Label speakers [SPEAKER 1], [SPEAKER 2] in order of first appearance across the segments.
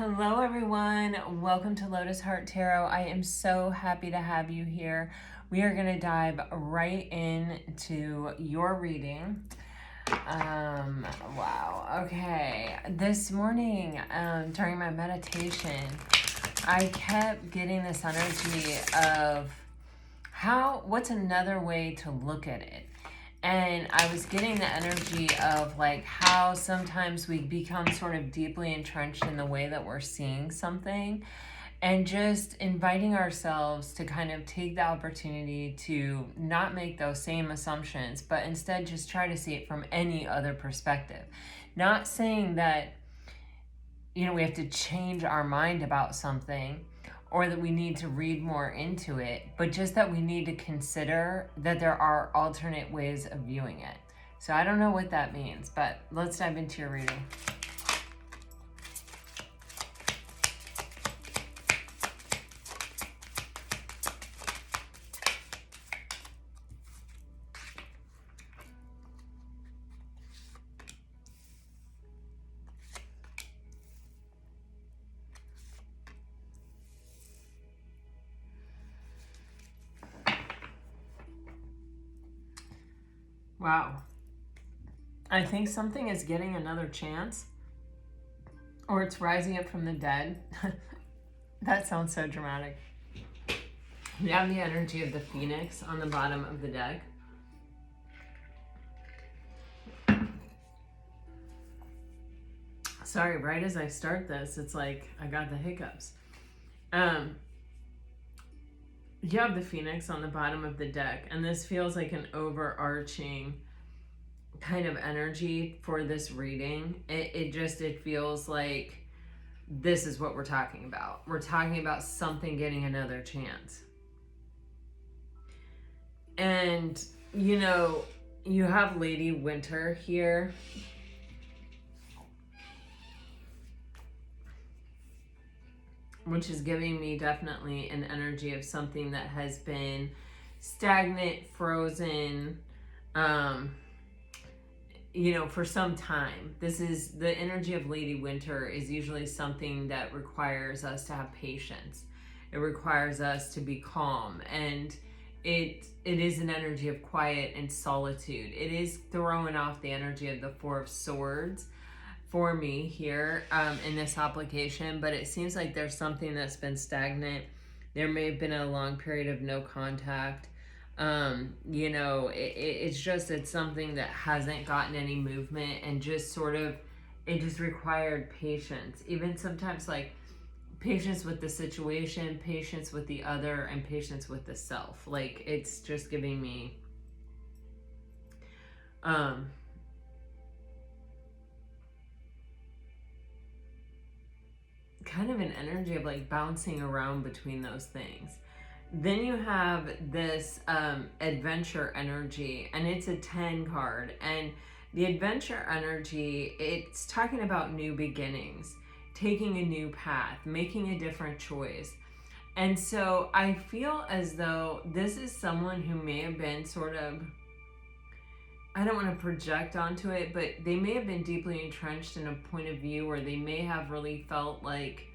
[SPEAKER 1] Hello everyone, welcome to Lotus Heart Tarot. I am so happy to have you here. We are going to dive right into your reading. Wow, okay. This morning, during my meditation, I kept getting this energy of what's another way to look at it? And I was getting the energy of like how sometimes we become sort of deeply entrenched in the way that we're seeing something, and just inviting ourselves to kind of take the opportunity to not make those same assumptions, but instead just try to see it from any other perspective. Not saying that, we have to change our mind about something or that we need to read more into it, but just that we need to consider that there are alternate ways of viewing it. So I don't know what that means, but let's dive into your reading. Wow. I think something is getting another chance, or it's rising up from the dead. That sounds so dramatic. You have the energy of the phoenix on the bottom of the deck. Sorry, right as I start this, it's like I got the hiccups. You have the phoenix on the bottom of the deck, and this feels like an overarching kind of energy for this reading. It feels like this is what we're talking about. We're talking about something getting another chance. And, you have Lady Winter here. Which is giving me definitely an energy of something that has been stagnant, frozen, for some time. This is the energy of Lady Winter is usually something that requires us to have patience. It requires us to be calm, and it is an energy of quiet and solitude. It is throwing off the energy of the Four of Swords for me here in this application, but it seems like there's something that's been stagnant. There may have been a long period of no contact. It's something that hasn't gotten any movement, and just sort of, it just required patience. Even sometimes like patience with the situation, patience with the other, and patience with the self. Like, it's just giving me, kind of an energy of like bouncing around between those things. Then you have this adventure energy, and it's a 10 card. And the adventure energy, it's talking about new beginnings, taking a new path, making a different choice. And so I feel as though this is someone who may have been sort of, I don't want to project onto it, but they may have been deeply entrenched in a point of view, or they may have really felt like,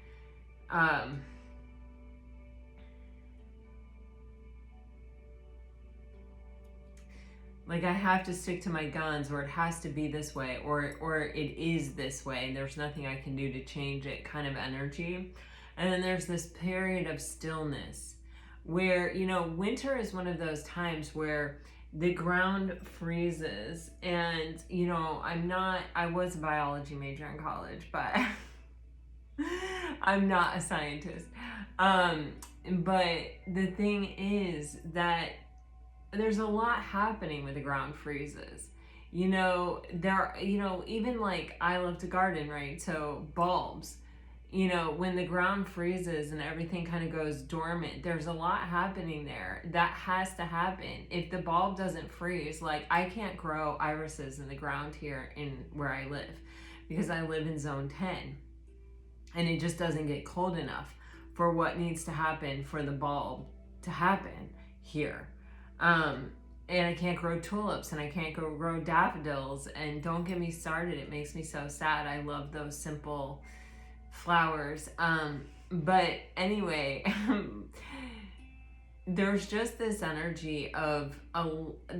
[SPEAKER 1] like I have to stick to my guns, or it has to be this way, or it is this way, and there's nothing I can do to change it kind of energy. And then there's this period of stillness where, winter is one of those times where the ground freezes. And, I was a biology major in college, but I'm not a scientist. But the thing is that there's a lot happening with the ground freezes. Even like I love to garden, right? So bulbs, when the ground freezes and everything kind of goes dormant, there's a lot happening there that has to happen. If the bulb doesn't freeze, like I can't grow irises in the ground here in where I live, because I live in zone 10, and it just doesn't get cold enough for what needs to happen for the bulb to happen here. And I can't grow tulips, and I can't grow daffodils, and don't get me started. It makes me so sad. I love those simple flowers. But anyway, there's just this energy of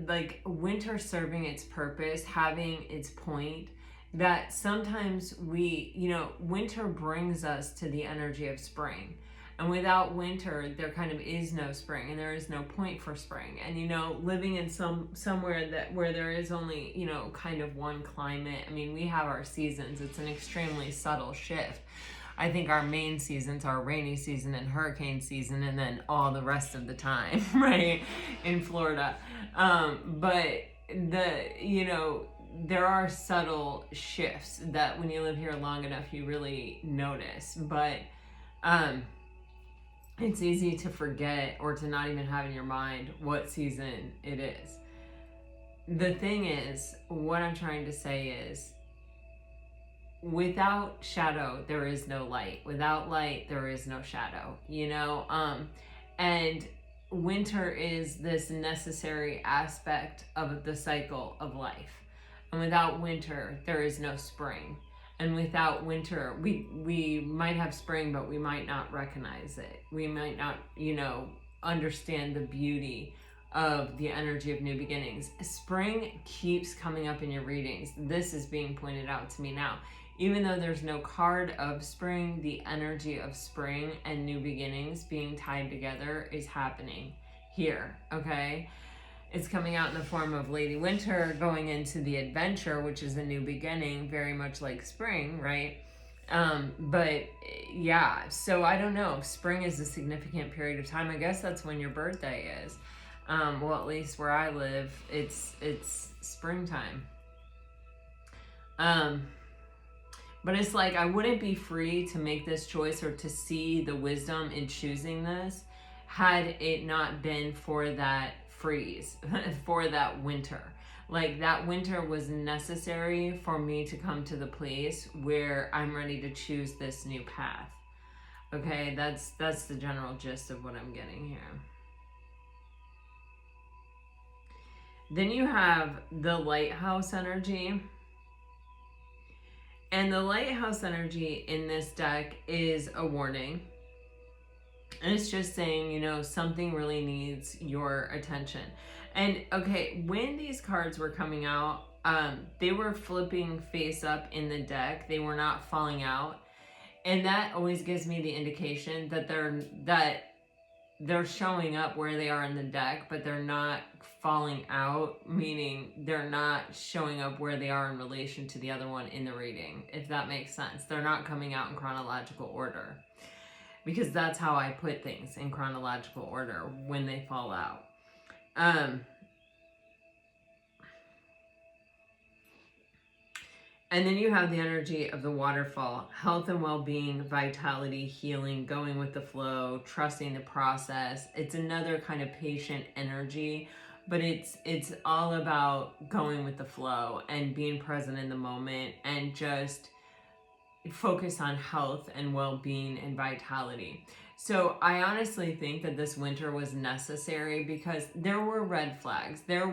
[SPEAKER 1] like winter serving its purpose, having its point, that sometimes winter brings us to the energy of spring. And without winter, there kind of is no spring, and there is no point for spring. And living in somewhere where there is only kind of one climate. I mean, we have our seasons. It's an extremely subtle shift. I think our main seasons are rainy season and hurricane season, and then all the rest of the time, right, in Florida. But there are subtle shifts that when you live here long enough, you really notice. But it's easy to forget or to not even have in your mind what season it is. The thing is, what I'm trying to say is, without shadow, there is no light. Without light, there is no shadow, and winter is this necessary aspect of the cycle of life. And without winter, there is no spring. And without winter, we might have spring, but we might not recognize it. We might not, understand the beauty of the energy of new beginnings. Spring keeps coming up in your readings. This is being pointed out to me now. Even though there's no card of spring, the energy of spring and new beginnings being tied together is happening here, okay? It's coming out in the form of Lady Winter going into the adventure, which is a new beginning, very much like spring, right? But yeah, so I don't know if spring is a significant period of time. I guess that's when your birthday is. Well, at least where I live, it's springtime. But it's like, I wouldn't be free to make this choice or to see the wisdom in choosing this had it not been for that freeze, for that winter. Like, that winter was necessary for me to come to the place where I'm ready to choose this new path. Okay, that's the general gist of what I'm getting here. Then you have the lighthouse energy. And the lighthouse energy in this deck is a warning. And it's just saying, something really needs your attention. And okay, when these cards were coming out, they were flipping face up in the deck. They were not falling out. And that always gives me the indication that they're showing up where they are in the deck, but they're not falling out, meaning they're not showing up where they are in relation to the other one in the reading, if that makes sense. They're not coming out in chronological order, because that's how I put things, in chronological order when they fall out. And then you have the energy of the waterfall, health and well-being, vitality, healing, going with the flow, trusting the process. It's another kind of patient energy, but it's all about going with the flow and being present in the moment and just focus on health and well-being and vitality. So I honestly think that this winter was necessary because there were red flags. There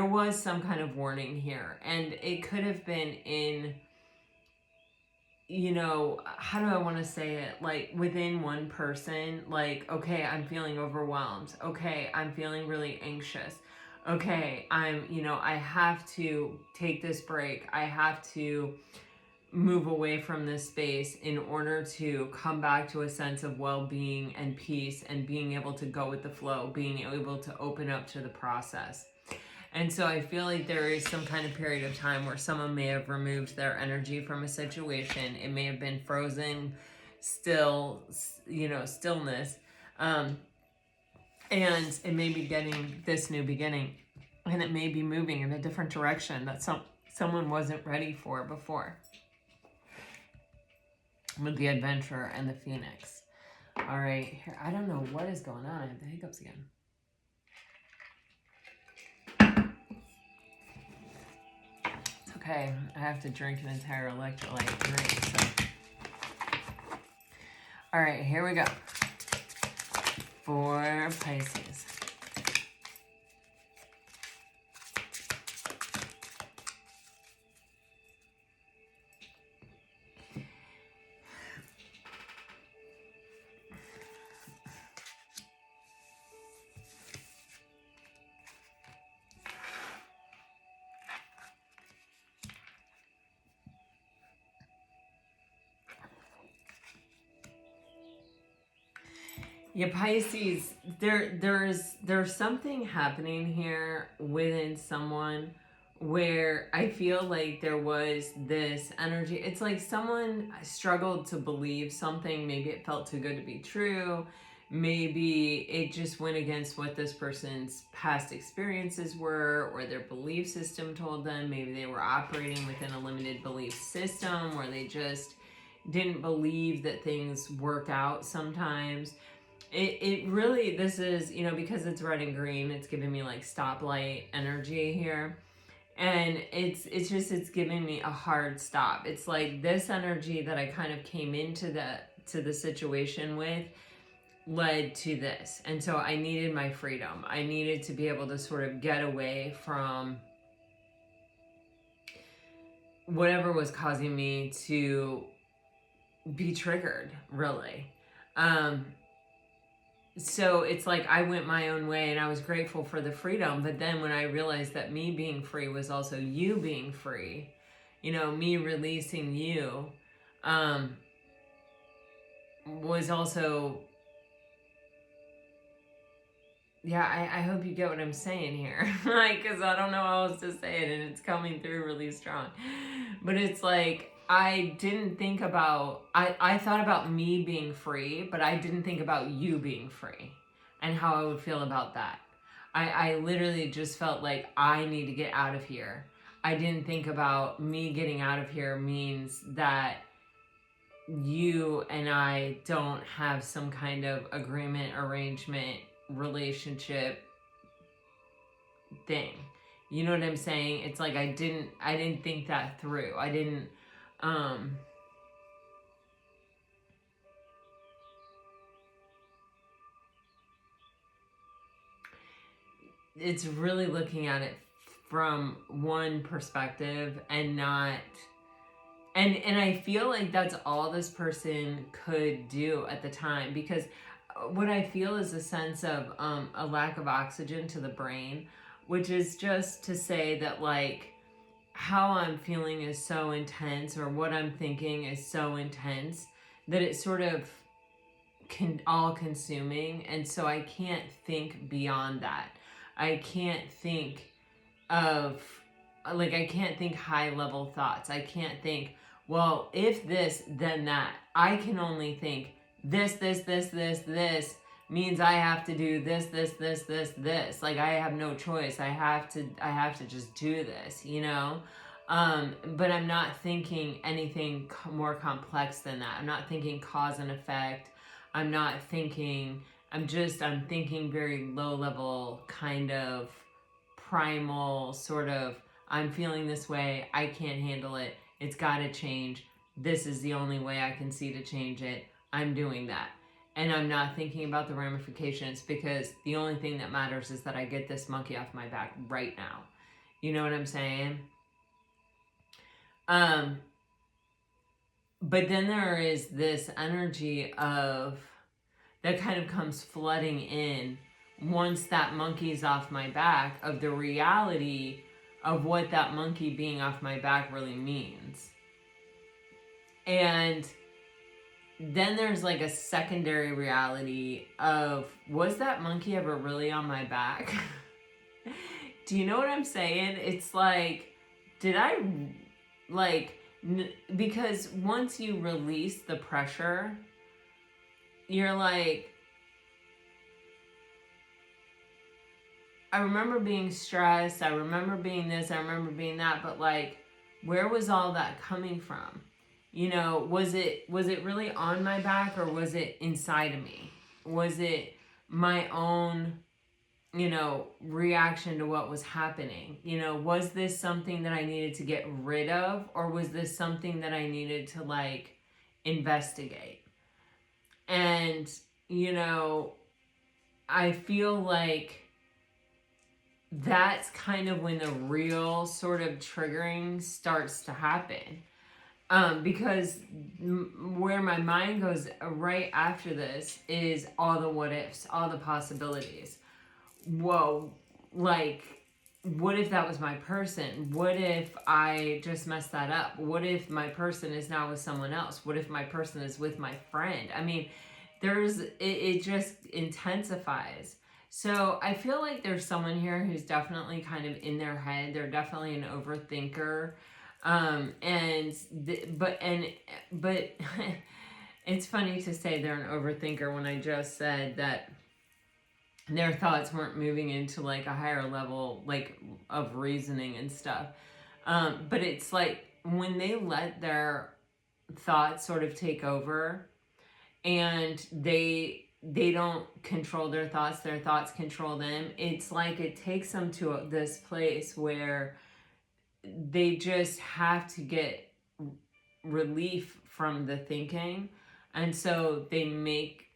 [SPEAKER 1] was some kind of warning here, and it could have been in, how do I want to say it? Like, within one person, like, okay, I'm feeling overwhelmed. Okay, I'm feeling really anxious. Okay, I have to take this break. I have to move away from this space in order to come back to a sense of well-being and peace and being able to go with the flow, being able to open up to the process. And so I feel like there is some kind of period of time where someone may have removed their energy from a situation. It may have been frozen, stillness. And it may be getting this new beginning, and it may be moving in a different direction that someone wasn't ready for before. With the adventure and the phoenix. All right, here, I don't know what is going on. I have the hiccups again. It's okay. I have to drink an entire electrolyte drink. So. All right, here we go. For Pisces. Yeah, Pisces, there's something happening here within someone where I feel like there was this energy. It's like someone struggled to believe something. Maybe it felt too good to be true. Maybe it just went against what this person's past experiences were, or their belief system told them. Maybe they were operating within a limited belief system where they just didn't believe that things work out sometimes. It really, this is, because it's red and green, it's giving me like stoplight energy here. And it's giving me a hard stop. It's like this energy that I kind of came into the situation with led to this. And so I needed my freedom. I needed to be able to sort of get away from whatever was causing me to be triggered, really. So it's like I went my own way and I was grateful for the freedom. But then when I realized that me being free was also you being free, me releasing you, was also, yeah, I hope you get what I'm saying here. Like, because I don't know how else to say it and it's coming through really strong. But it's like, I didn't think about, I thought about me being free, but I didn't think about you being free and how I would feel about that. I literally just felt like I need to get out of here. I didn't think about me getting out of here means that you and I don't have some kind of agreement, arrangement, relationship thing. You know what I'm saying? It's like I didn't think that through. I didn't it's really looking at it from one perspective and not, and I feel like that's all this person could do at the time, because what I feel is a sense of a lack of oxygen to the brain, which is just to say that like how I'm feeling is so intense, or what I'm thinking is so intense that it's sort of all consuming, and so I can't think beyond that. I can't think of, like, I can't think high level thoughts. I can't think, well, if this, then that. I can only think this means I have to do this. Like, I have no choice. I have to just do this, but I'm not thinking anything more complex than that. I'm not thinking cause and effect. I'm thinking very low level, kind of primal, sort of, I'm feeling this way, I can't handle it, it's got to change, this is the only way I can see to change it, I'm doing that. And I'm not thinking about the ramifications, because the only thing that matters is that I get this monkey off my back right now. You know what I'm saying? But then there is this energy of that kind of comes flooding in once that monkey's off my back, of the reality of what that monkey being off my back really means. And then there's like a secondary reality of, was that monkey ever really on my back? Do you know what I'm saying? It's like, did I, like, because once you release the pressure, you're like, I remember being stressed, I remember being this, I remember being that, but like, where was all that coming from? Was it really on my back, or was it inside of me? Was it my own, reaction to what was happening? Was this something that I needed to get rid of, or was this something that I needed to like investigate? And, I feel like that's kind of when the real sort of triggering starts to happen. Because where my mind goes right after this is all the what ifs, all the possibilities. Whoa, like, what if that was my person? What if I just messed that up? What if my person is now with someone else? What if my person is with my friend? I mean, it just intensifies. So I feel like there's someone here who's definitely kind of in their head. They're definitely an overthinker. But it's funny to say they're an overthinker when I just said that their thoughts weren't moving into like a higher level like of reasoning and stuff. But it's like when they let their thoughts sort of take over, and they don't control their thoughts control them. It's like it takes them to this place where they just have to get relief from the thinking, and so they make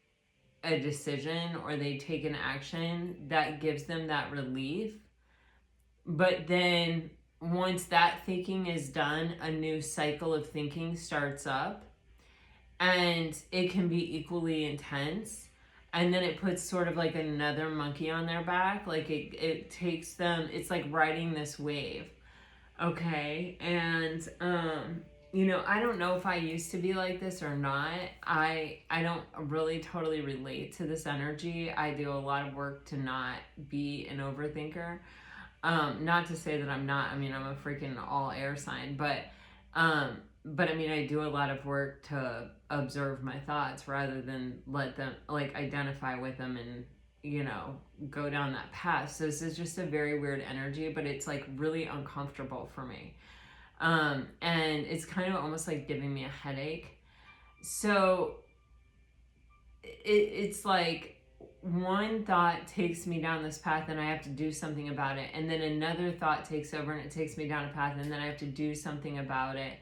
[SPEAKER 1] a decision or they take an action that gives them that relief. But then once that thinking is done, a new cycle of thinking starts up, and it can be equally intense, and then it puts sort of like another monkey on their back. Like it takes them, it's like riding this wave. Okay. And I don't know if I used to be like this or not. I don't really totally relate to this energy. I do a lot of work to not be an overthinker. Not to say that I'm not. I mean, I'm a freaking all air sign, but I mean, I do a lot of work to observe my thoughts rather than let them, like, identify with them and, go down that path. So this is just a very weird energy, but it's like really uncomfortable for me. And it's kind of almost like giving me a headache. So it's like one thought takes me down this path and I have to do something about it. And then another thought takes over and it takes me down a path and then I have to do something about it.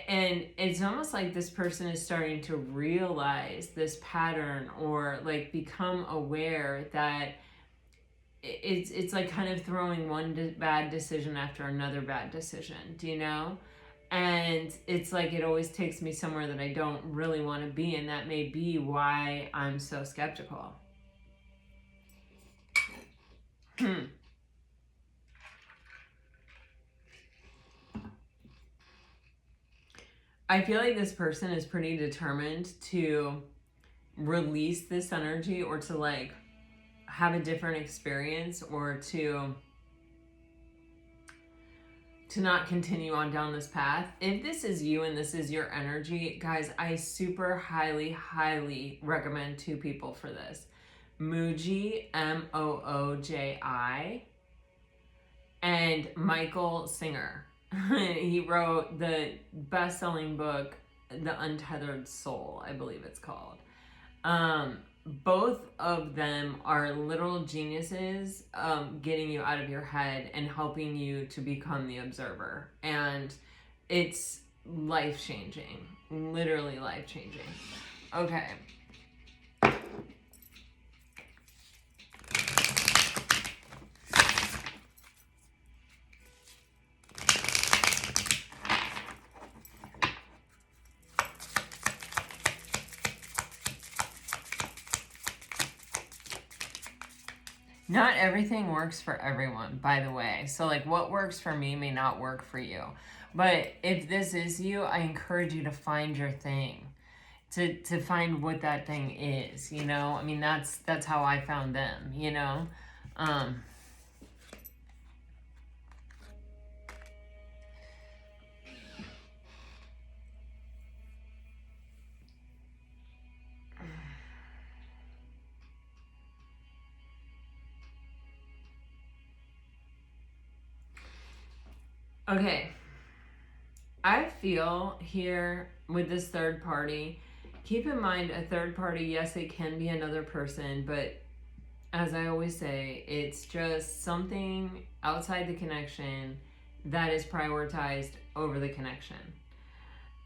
[SPEAKER 1] And it's almost like this person is starting to realize this pattern, or like become aware that it's like kind of throwing one bad decision after another bad decision, do you know? And it's like it always takes me somewhere that I don't really want to be, and that may be why I'm so skeptical. I feel like this person is pretty determined to release this energy, or to like have a different experience, or to not continue on down this path. If this is you and this is your energy, guys, I super highly recommend two people for this. Mooji, Mooji, and Michael Singer. He wrote the best-selling book, The Untethered Soul, I believe it's called. Both of them are literal geniuses, getting you out of your head and helping you to become the observer. And it's life-changing, literally life-changing. Okay. Not everything works for everyone, by the way. So like what works for me may not work for you. But if this is you, I encourage you to find your thing. To find what that thing is, I mean, that's how I found them, Okay. I feel here with this third party, keep in mind a third party, yes, it can be another person, but as I always say, it's just something outside the connection that is prioritized over the connection.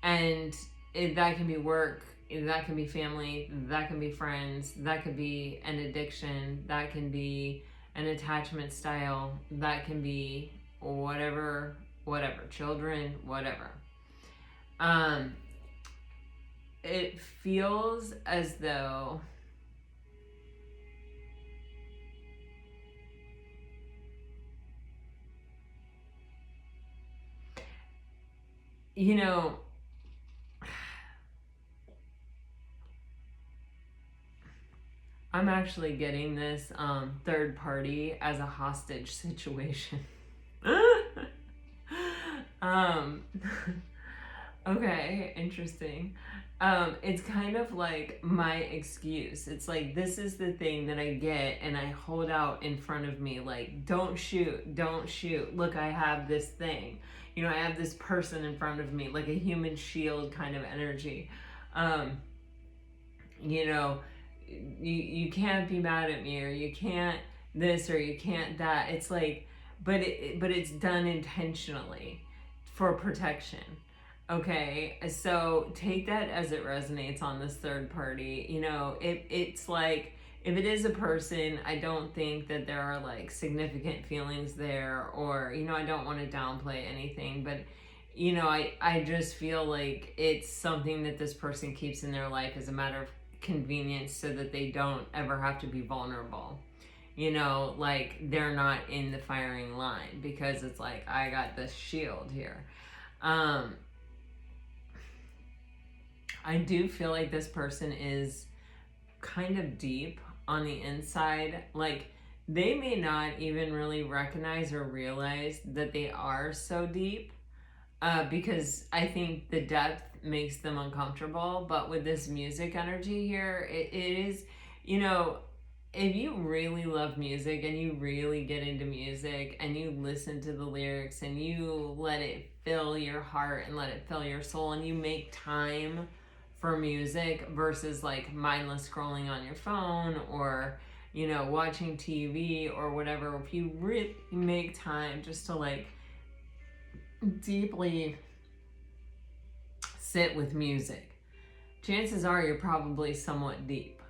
[SPEAKER 1] And that can be work, that can be family, that can be friends, that could be an addiction, that can be an attachment style, that can be whatever, children, whatever. It feels as though I'm actually getting this third party as a hostage situation. um, okay, interesting. It's kind of like my excuse. It's like, this is the thing that I get and I hold out in front of me, like, don't shoot, don't shoot. Look, I have this thing. You know, I have this person in front of me, like a human shield kind of energy. You know, you can't be mad at me, or you can't this, or you can't that. It's like, but it's done intentionally for protection. Okay, so take that as it resonates on this third party. You know, it's like, if it is a person, I don't think that there are like significant feelings there, or, you know, I don't want to downplay anything, but, you know, I just feel like it's something that this person keeps in their life as a matter of convenience, so that they don't ever have to be vulnerable. You know, like, they're not in the firing line, because it's like, I got this shield here. I do feel like this person is kind of deep on the inside. Like, they may not even really recognize or realize that they are so deep, because I think the depth makes them uncomfortable. But with this music energy here, it is, you know, if you really love music and you really get into music and you listen to the lyrics and you let it fill your heart and let it fill your soul, and you make time for music versus like mindless scrolling on your phone, or, you know, watching TV or whatever, if you really make time just to like deeply sit with music, chances are you're probably somewhat deep,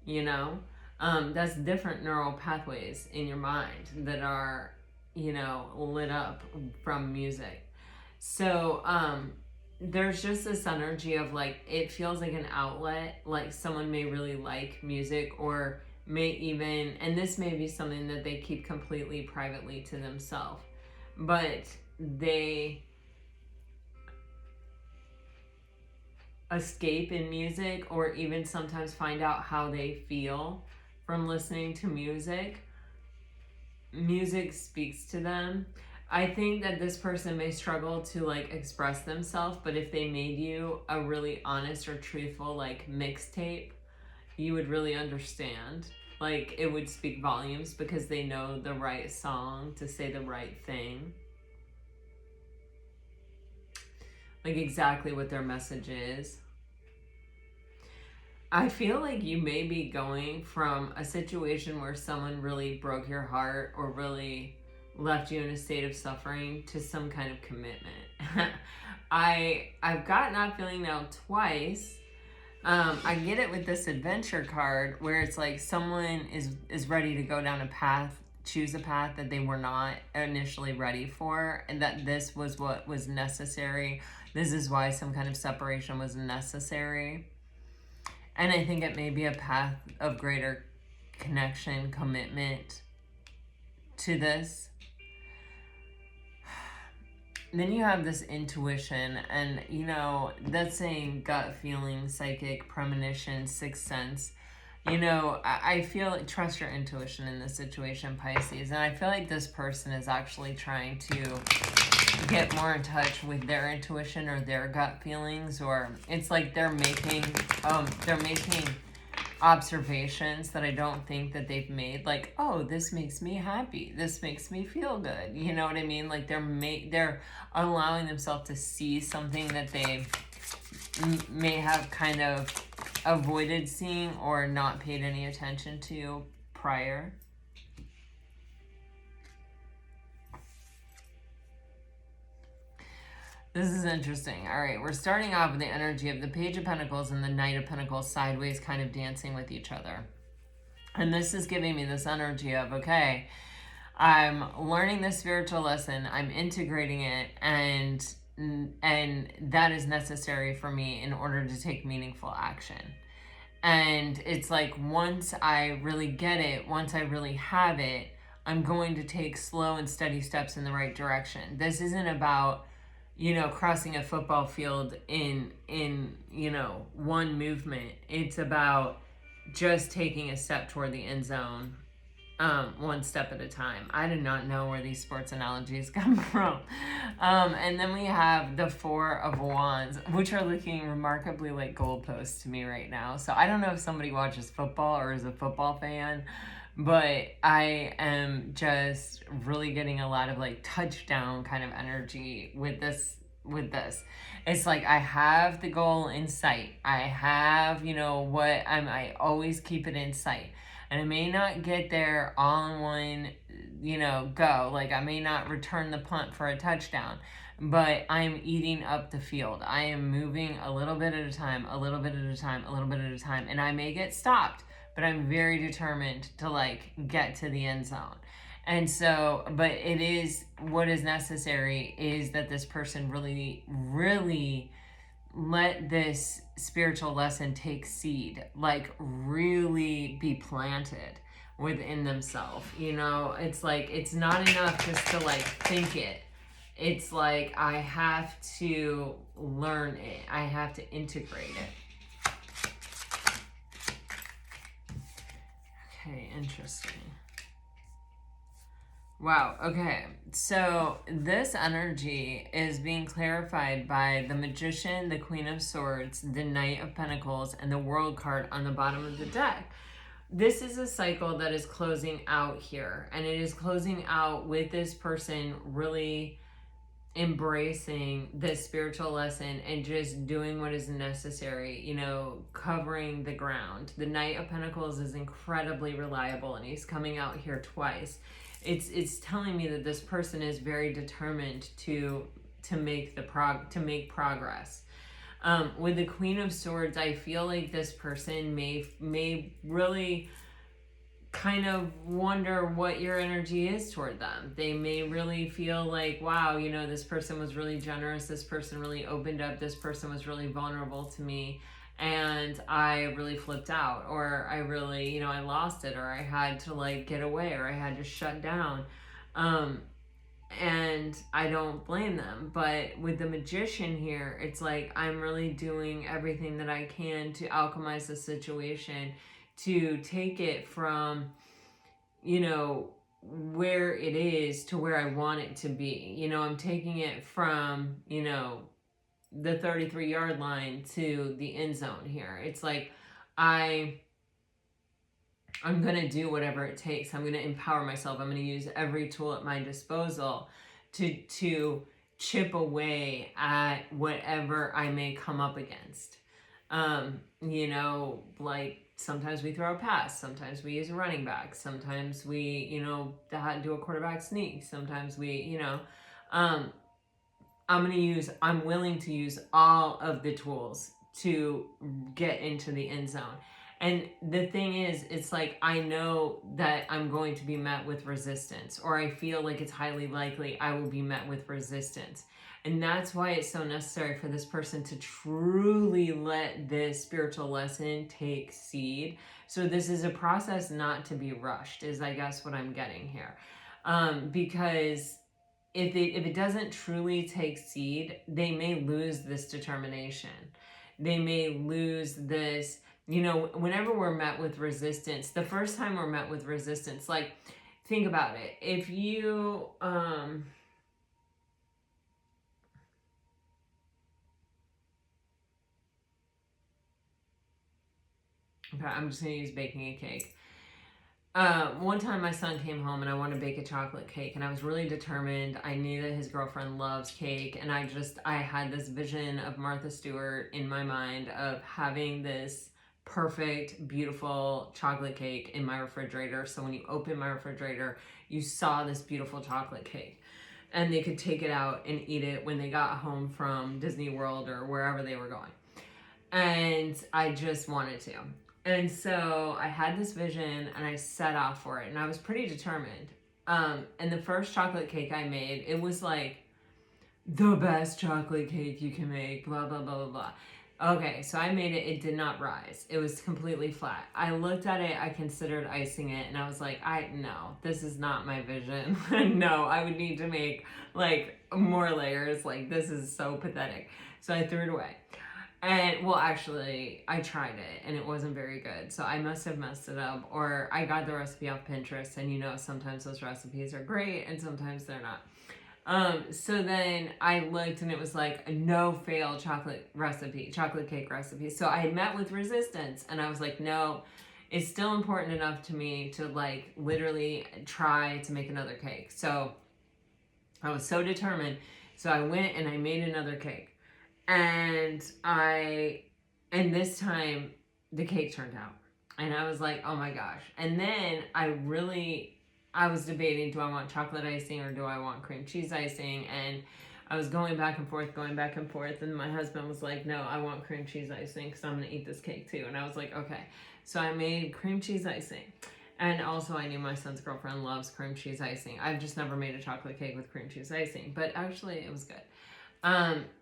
[SPEAKER 1] you know? That's different neural pathways in your mind that are, you know, lit up from music. So, there's just this energy of like, it feels like an outlet, like someone may really like music, or may even, and this may be something that they keep completely privately to themselves, but they escape in music, or even sometimes find out how they feel from listening to music. Music speaks to them. I think that this person may struggle to like express themselves, but if they made you a really honest or truthful like mixtape, you would really understand. Like, it would speak volumes, because they know the right song to say the right thing. Like, exactly what their message is. I feel like you may be going from a situation where someone really broke your heart or really left you in a state of suffering to some kind of commitment. I've gotten that feeling now twice. I get it with this adventure card, where it's like someone is ready to go down a path, choose a path that they were not initially ready for, and that this was what was necessary. This is why some kind of separation was necessary. And I think it may be a path of greater connection, commitment to this. Then you have this intuition, and, you know, that's saying gut feeling, psychic, premonition, sixth sense. You know, I feel like, trust your intuition in this situation, Pisces. And I feel like this person is actually trying to get more in touch with their intuition or their gut feelings, or it's like they're making observations that I don't think that they've made, like, oh, this makes me happy, this makes me feel good, you know what I mean? Like, they're allowing themselves to see something that they may have kind of avoided seeing or not paid any attention to prior. This is interesting. All right, we're starting off with the energy of the Page of Pentacles and the Knight of Pentacles sideways, kind of dancing with each other. And this is giving me this energy of, okay, I'm learning this spiritual lesson, I'm integrating it, and that is necessary for me in order to take meaningful action. And it's like, once I really get it, once I really have it, I'm going to take slow and steady steps in the right direction. This isn't about, you know, crossing a football field in you know, one movement. It's about just taking a step toward the end zone, one step at a time. I did not know where these sports analogies come from. And then we have the Four of Wands, which are looking remarkably like goalposts to me right now. So I don't know if somebody watches football or is a football fan, but I am just really getting a lot of like touchdown kind of energy with this. It's like I have the goal in sight. I have, I always keep it in sight. And I may not get there all in one, go. Like I may not return the punt for a touchdown, but I'm eating up the field. I am moving a little bit at a time, a little bit at a time, a little bit at a time. And I may get stopped, but I'm very determined to like get to the end zone. And so, but it is, what is necessary is that this person really, really let this spiritual lesson take seed, like really be planted within themselves. It's like, it's not enough just to like think it. It's like, I have to learn it. I have to integrate it. Okay, interesting. Wow, okay. So this energy is being clarified by the Magician, the Queen of Swords, the Knight of Pentacles, and the World card on the bottom of the deck. This is a cycle that is closing out here, and it is closing out with this person really embracing this spiritual lesson and just doing what is necessary, covering the ground. The Knight of Pentacles is incredibly reliable, and he's coming out here twice. It's telling me that this person is very determined to make progress. With the Queen of Swords, I feel like this person may really kind of wonder what your energy is toward them. They may really feel like, wow, this person was really generous. This person really opened up. This person was really vulnerable to me. And I really flipped out, or I really, I lost it, or I had to like get away, or I had to shut down. And I don't blame them. But with the Magician here, it's like I'm really doing everything that I can to alchemize the situation, to take it from, where it is to where I want it to be. I'm taking it from, the 33-yard line to the end zone here. It's like I'm going to do whatever it takes. I'm going to empower myself. I'm going to use every tool at my disposal to chip away at whatever I may come up against. Like sometimes we throw a pass. Sometimes we use a running back. Sometimes we, do a quarterback sneak. Sometimes we, I'm willing to use all of the tools to get into the end zone. And the thing is, it's like, I know that I'm going to be met with resistance, or I feel like it's highly likely I will be met with resistance. And that's why it's so necessary for this person to truly let this spiritual lesson take seed. So this is a process not to be rushed, is I guess what I'm getting here. Because if it doesn't truly take seed, they may lose this determination. They may lose this, whenever we're met with resistance, the first time we're met with resistance, like, think about it. If you, okay, I'm just going to use baking a cake. One time my son came home and I wanted to bake a chocolate cake, and I was really determined. I knew that his girlfriend loves cake, and I had this vision of Martha Stewart in my mind of having this perfect, beautiful chocolate cake in my refrigerator. So when you open my refrigerator, you saw this beautiful chocolate cake, and they could take it out and eat it when they got home from Disney World or wherever they were going. And I just wanted to. And so I had this vision and I set off for it, and I was pretty determined. And the first chocolate cake I made, it was like the best chocolate cake you can make, blah, blah, blah, blah, blah. Okay, so I made it. It did not rise. It was completely flat. I looked at it, I considered icing it, and I was like, no, this is not my vision. No, I would need to make like more layers. Like, this is so pathetic. So I threw it away. And well, actually, I tried it and it wasn't very good. So I must have messed it up, or I got the recipe off Pinterest. And sometimes those recipes are great and sometimes they're not. So then I looked and it was like a no fail chocolate cake recipe. So I met with resistance and I was like, no, it's still important enough to me to like literally try to make another cake. So I was so determined. So I went and I made another cake. And this time the cake turned out. And I was like, oh my gosh. And then I was debating, do I want chocolate icing or do I want cream cheese icing? And I was going back and forth. And my husband was like, no, I want cream cheese icing because I'm going to eat this cake too. And I was like, okay. So I made cream cheese icing. And also I knew my son's girlfriend loves cream cheese icing. I've just never made a chocolate cake with cream cheese icing. But actually it was good.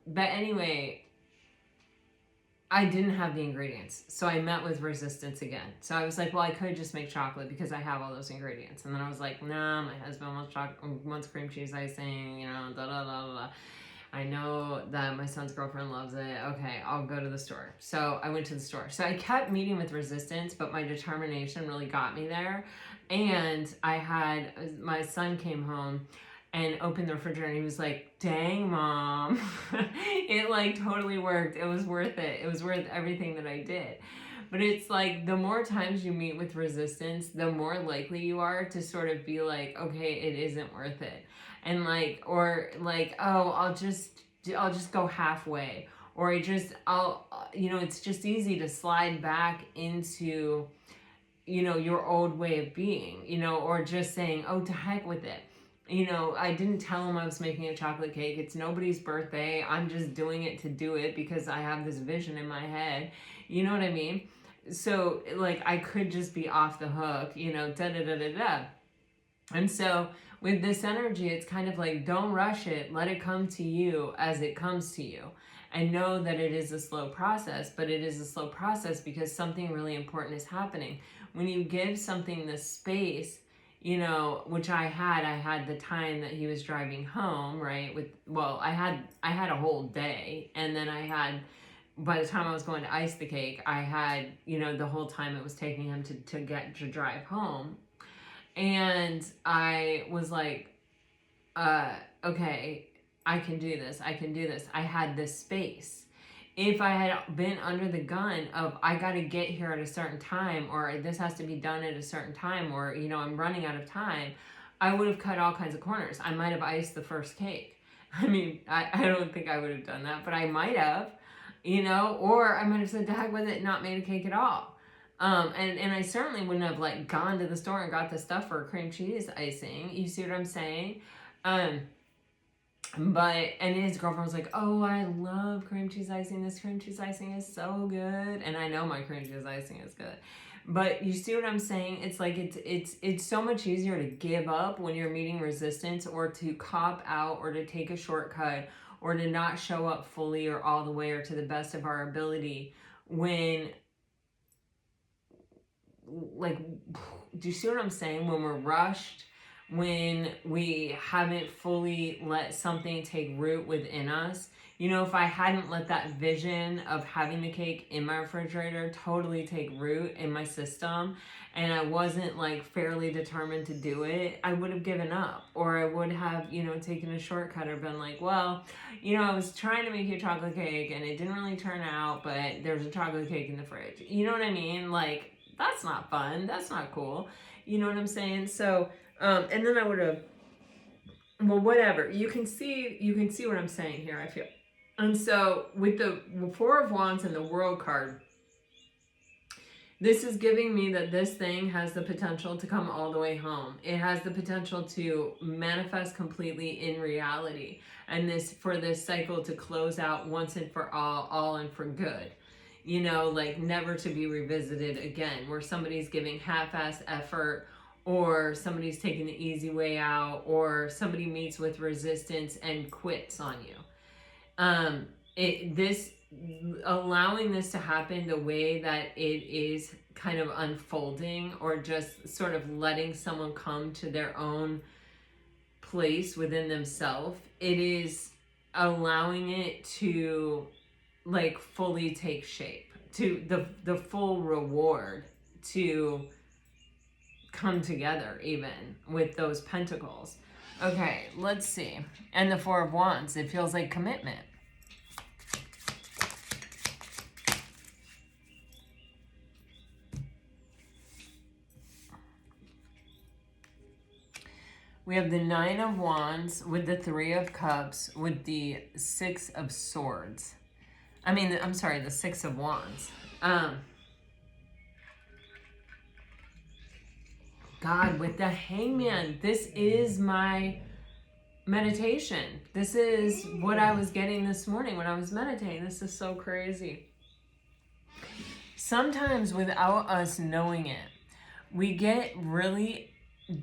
[SPEAKER 1] But anyway, I didn't have the ingredients. So I met with resistance again. So I was like, well, I could just make chocolate because I have all those ingredients. And then I was like, nah, my husband wants cream cheese icing, da da da da. I know that my son's girlfriend loves it. Okay, I'll go to the store. So I went to the store. So I kept meeting with resistance, but my determination really got me there. And my son came home and opened the refrigerator and he was like, dang, Mom, it like totally worked. It was worth it. It was worth everything that I did. But it's like the more times you meet with resistance, the more likely you are to sort of be like, okay, it isn't worth it. And or oh, I'll just go halfway. Or it's just easy to slide back into, your old way of being, or just saying, oh, to heck with it. I didn't tell him I was making a chocolate cake. It's nobody's birthday. I'm just doing it to do it because I have this vision in my head. You know what I mean? So, I could just be off the hook, da da da da da. And so, with this energy, it's kind of like, don't rush it. Let it come to you as it comes to you. And know that it is a slow process, but it is a slow process because something really important is happening. When you give something the space, which I had the time that he was driving home, right? I had a whole day, and then by the time I was going to ice the cake, I had, the whole time it was taking him to drive home. And I was like, okay, I can do this. I had this space. If I had been under the gun of I got to get here at a certain time, or this has to be done at a certain time, or, I'm running out of time, I would have cut all kinds of corners. I might have iced the first cake. I mean, I don't think I would have done that, but I might have, or I might have said, to heck with it, and not made a cake at all. And I certainly wouldn't have gone to the store and got the stuff for cream cheese icing. You see what I'm saying? And his girlfriend was like, oh, I love cream cheese icing. This cream cheese icing is so good. And I know my cream cheese icing is good. But you see what I'm saying? It's like, it's so much easier to give up when you're meeting resistance, or to cop out, or to take a shortcut, or to not show up fully or all the way or to the best of our ability when, do you see what I'm saying? When we're rushed, when we haven't fully let something take root within us. If I hadn't let that vision of having the cake in my refrigerator totally take root in my system, and I wasn't fairly determined to do it, I would have given up, or I would have, taken a shortcut, or been like, well, I was trying to make you a chocolate cake and it didn't really turn out, but there's a chocolate cake in the fridge. You know what I mean? That's not fun. That's not cool. You know what I'm saying? So, and then I would have, well, whatever. You can see what I'm saying here, I feel. And so with the Four of Wands and the World card, this is giving me that this thing has the potential to come all the way home. It has the potential to manifest completely in reality. And for this cycle to close out once and for all and for good. Never to be revisited again, where somebody's giving half-ass effort, or somebody's taking the easy way out, or somebody meets with resistance and quits on you. Allowing this to happen the way that it is kind of unfolding, or just sort of letting someone come to their own place within themselves, it is allowing it to like fully take shape, to the full reward to come together, even with those pentacles. Okay, let's see. And the Four of Wands, it feels like commitment. We have the Nine of Wands with the Three of Cups with the Six of Swords. I'm sorry, the Six of Wands. God, with the Hangman, this is my meditation. This is what I was getting this morning when I was meditating. This is so crazy. Sometimes without us knowing it, we get really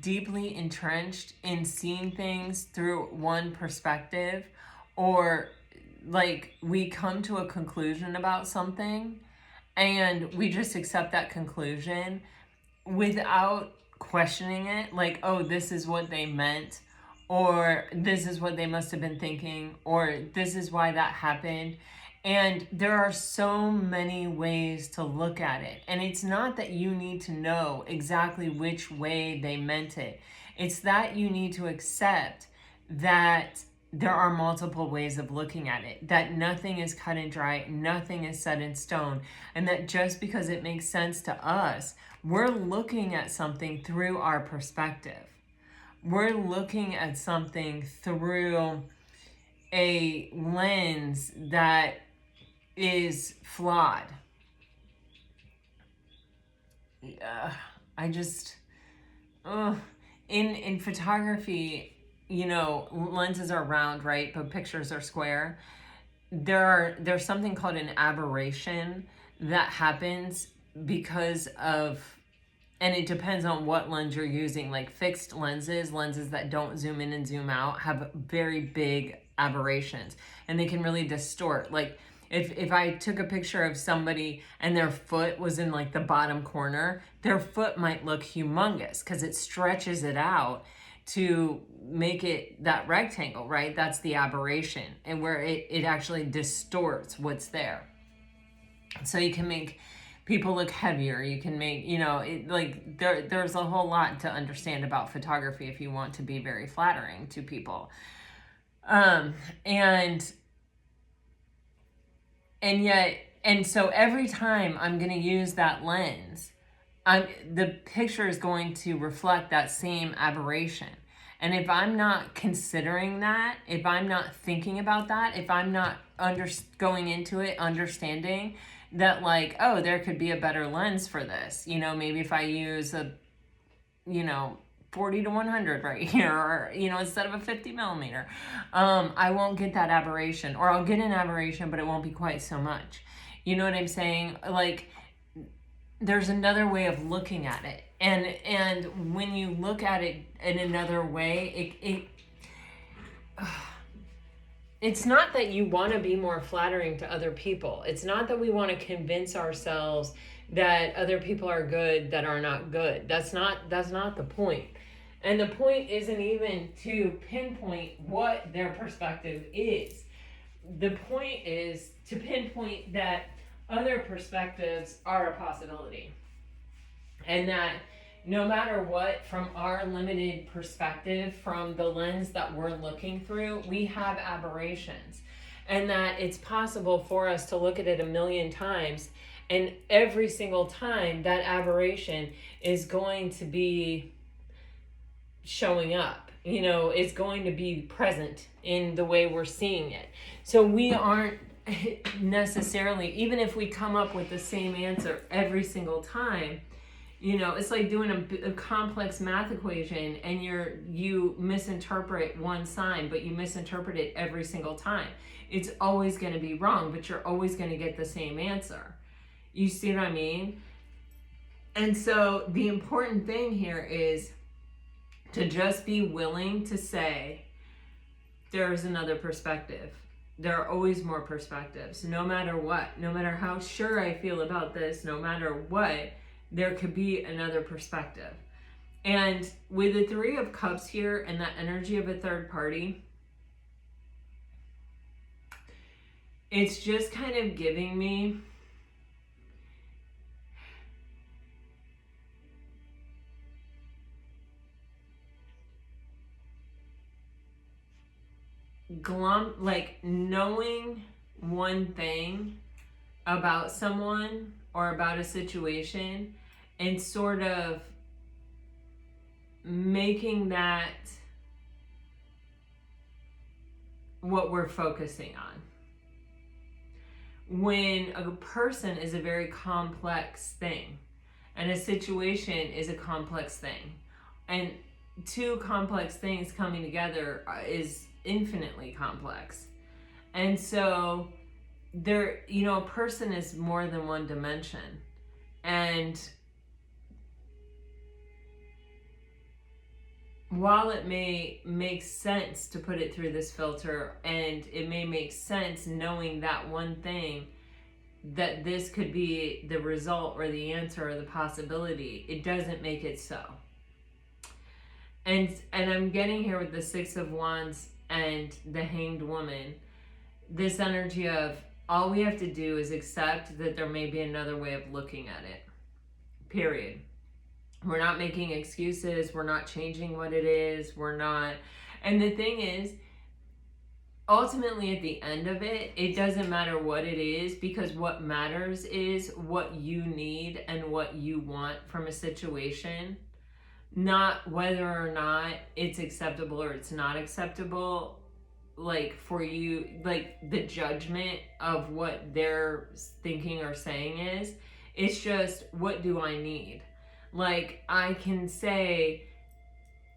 [SPEAKER 1] deeply entrenched in seeing things through one perspective, or like we come to a conclusion about something and we just accept that conclusion without questioning it, like, oh, this is what they meant, or this is what they must have been thinking, or this is why that happened. And there are so many ways to look at it. And it's not that you need to know exactly which way they meant it. It's that you need to accept that there are multiple ways of looking at it, that nothing is cut and dry, nothing is set in stone, and that just because it makes sense to us, we're looking at something through our perspective. We're looking at something through a lens that is flawed. In photography, lenses are round, right? But pictures are square. There's something called an aberration that happens because of, and it depends on what lens you're using. Like fixed lenses that don't zoom in and zoom out, have very big aberrations, and they can really distort. Like if I took a picture of somebody and their foot was in like the bottom corner, their foot might look humongous because it stretches it out to make it that rectangle, right? That's the aberration, and where it actually distorts what's there. So you can make people look heavier. You can make, there's a whole lot to understand about photography if you want to be very flattering to people. And so every time I'm going to use that lens, the picture is going to reflect that same aberration. And if I'm not considering that, if I'm not thinking about that, if I'm not going into it, understanding that, like, oh, there could be a better lens for this, maybe if I use a, 40 to 100 right here, or, instead of a 50 millimeter, I won't get that aberration, or I'll get an aberration, but it won't be quite so much. You know what I'm saying? Like, there's another way of looking at it. And when you look at it in another way, it's not that you want to be more flattering to other people. It's not that we want to convince ourselves that other people are good that are not good. That's not the point. And the point isn't even to pinpoint what their perspective is. The point is to pinpoint that other perspectives are a possibility. And that no matter what, from our limited perspective, from the lens that we're looking through, we have aberrations. And that it's possible for us to look at it a million times, and every single time that aberration is going to be showing up, it's going to be present in the way we're seeing it. So we aren't necessarily, even if we come up with the same answer every single time, it's like doing a complex math equation, and you misinterpret one sign, but you misinterpret it every single time. It's always going to be wrong, but you're always going to get the same answer. You see what I mean? And so the important thing here is to just be willing to say, there's another perspective. There are always more perspectives, no matter what. No matter how sure I feel about this, no matter what, there could be another perspective. And with the Three of Cups here and that energy of a third party, it's just kind of giving me like knowing one thing about someone or about a situation and sort of making that what we're focusing on. When a person is a very complex thing and a situation is a complex thing, and two complex things coming together is infinitely complex. And so there, you know, a person is more than one dimension. And while it may make sense to put it through this filter, and it may make sense knowing that one thing, that this could be the result or the answer or the possibility, it doesn't make it so. And I'm getting here with the Six of Wands and the Hanged Woman, this energy of all we have to do is accept that there may be another way of looking at it. Period. We're not making excuses. We're not changing what it is. We're not. And the thing is, ultimately at the end of it, it doesn't matter what it is, because what matters is what you need and what you want from a situation, not whether or not it's acceptable or it's not acceptable. Like for you, like the judgment of what they're thinking or saying is, it's just, what do I need? Like, I can say,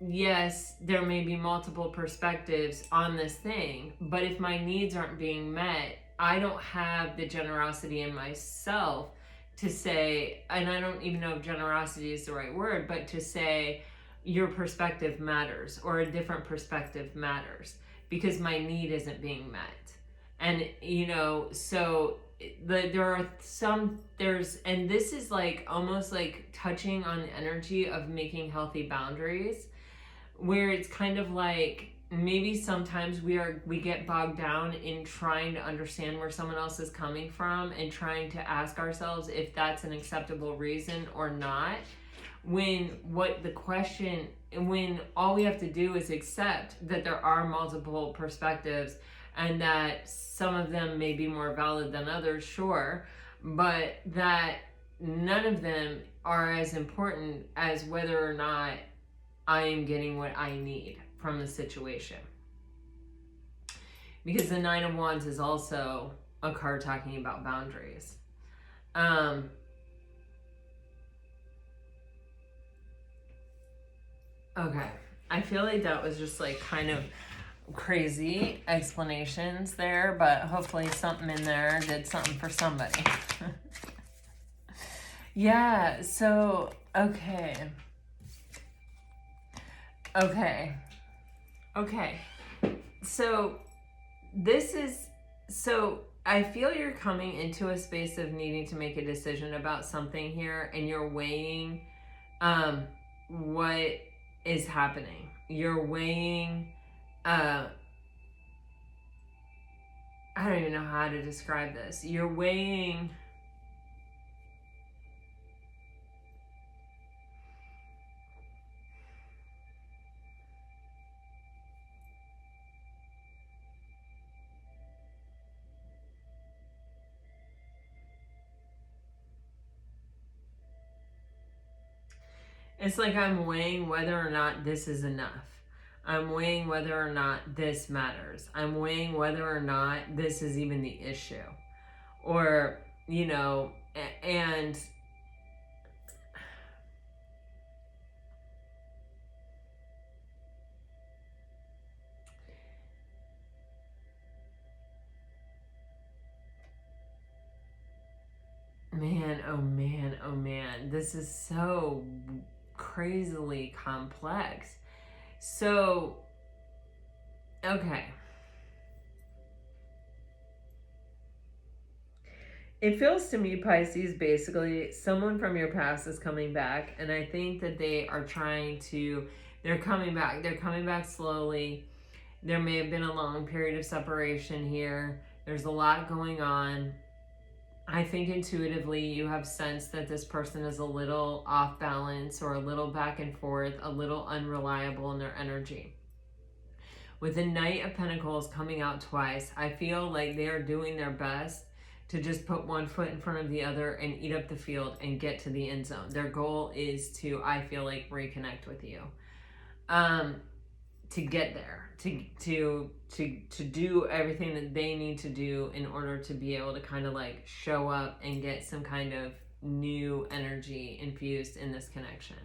[SPEAKER 1] yes, there may be multiple perspectives on this thing, but if my needs aren't being met, I don't have the generosity in myself to say, and I don't even know if generosity is the right word, but to say your perspective matters or a different perspective matters because my need isn't being met. And, you know, so and this is like almost like touching on the energy of making healthy boundaries, where it's kind of like maybe sometimes we get bogged down in trying to understand where someone else is coming from and trying to ask ourselves if that's an acceptable reason or not, when all we have to do is accept that there are multiple perspectives and that some of them may be more valid than others, sure, but that none of them are as important as whether or not I am getting what I need from the situation. Because the Nine of Wands is also a card talking about boundaries. Okay, I feel like that was just like kind of crazy explanations there, but hopefully something in there did something for somebody. Yeah, so, okay. So I feel you're coming into a space of needing to make a decision about something here, and you're weighing what is happening. You're weighing, I don't even know how to describe this. You're weighing it's like I'm weighing whether or not this is enough. I'm weighing whether or not this matters. I'm weighing whether or not this is even the issue. Or, you know, and man, this is so crazily complex. So, okay. It feels to me, Pisces, basically someone from your past is coming back, and I think that they are they're coming back. They're coming back slowly. There may have been a long period of separation here. There's a lot going on. I think intuitively you have sensed that this person is a little off balance or a little back and forth, a little unreliable in their energy. With the Knight of Pentacles coming out twice, I feel like they are doing their best to just put one foot in front of the other and eat up the field and get to the end zone. Their goal is to, I feel like, reconnect with you. To get there, to do everything that they need to do in order to be able to kind of like show up and get some kind of new energy infused in this connection.